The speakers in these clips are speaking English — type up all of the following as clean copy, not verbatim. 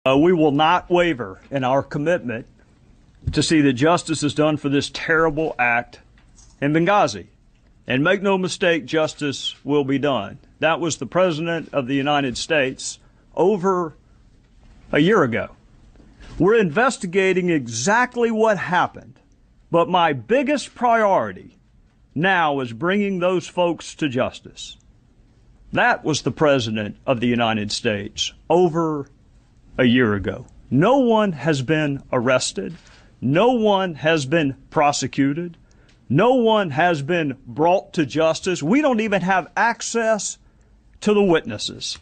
We will not waver in our commitment to see that justice is done for this terrible act in Benghazi. And make no mistake, justice will be done. That was the President of the United States over a year ago. We're investigating exactly what happened, but my biggest priority now is bringing those folks to justice. That was the President of the United States over a year ago. No one has been arrested. No one has been prosecuted. No one has been brought to justice. We don't even have access to the witnesses.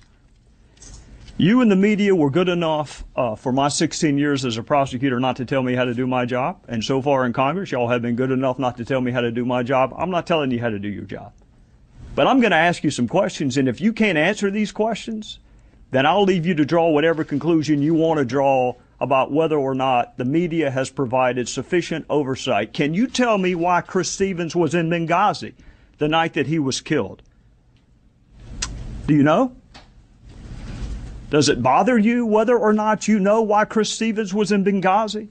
You and the media were good enough for my 16 years as a prosecutor not to tell me how to do my job. And so far in Congress, y'all have been good enough not to tell me how to do my job. I'm not telling you how to do your job. But I'm going to ask you some questions, and if you can't answer these questions, then I'll leave you to draw whatever conclusion you want to draw about whether or not the media has provided sufficient oversight. Can you tell me why Chris Stevens was in Benghazi the night that he was killed? Do you know? Does it bother you whether or not you know why Chris Stevens was in Benghazi?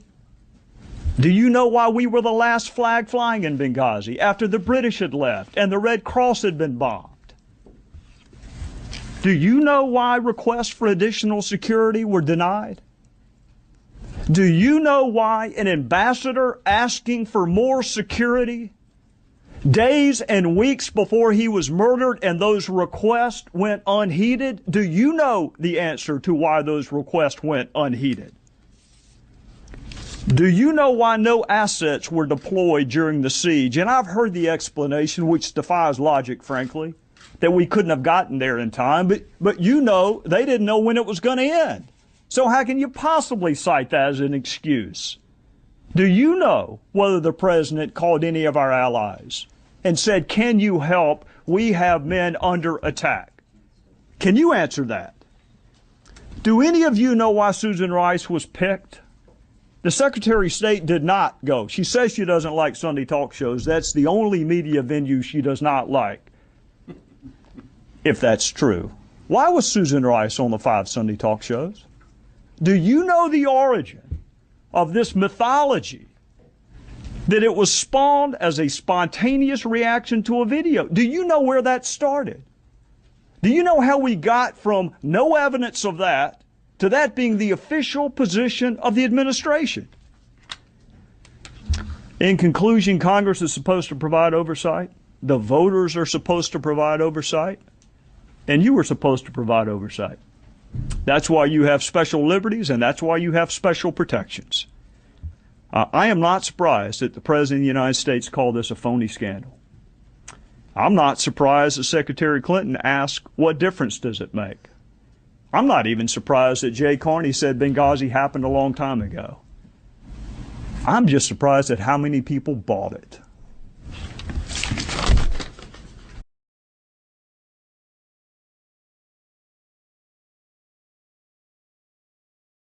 Do you know why we were the last flag flying in Benghazi after the British had left and the Red Cross had been bombed? Do you know why requests for additional security were denied? Do you know why an ambassador asking for more security days and weeks before he was murdered and those requests went unheeded? Do you know the answer to why those requests went unheeded? Do you know why no assets were deployed during the siege? And I've heard the explanation, which defies logic, frankly, that we couldn't have gotten there in time, but you know they didn't know when it was going to end. So how can you possibly cite that as an excuse? Do you know whether the president called any of our allies and said, can you help? We have men under attack. Can you answer that? Do any of you know why Susan Rice was picked? The Secretary of State did not go. She says she doesn't like Sunday talk shows. That's the only media venue she does not like. If that's true. Why was Susan Rice on the 5 Sunday talk shows? Do you know the origin of this mythology that it was spawned as a spontaneous reaction to a video? Do you know where that started? Do you know how we got from no evidence of that to that being the official position of the administration? In conclusion, Congress is supposed to provide oversight. The voters are supposed to provide oversight. And you were supposed to provide oversight. That's why you have special liberties, and that's why you have special protections. I am not surprised that the President of the United States called this a phony scandal. I'm not surprised that Secretary Clinton asked, what difference does it make? I'm not even surprised that Jay Carney said Benghazi happened a long time ago. I'm just surprised at how many people bought it.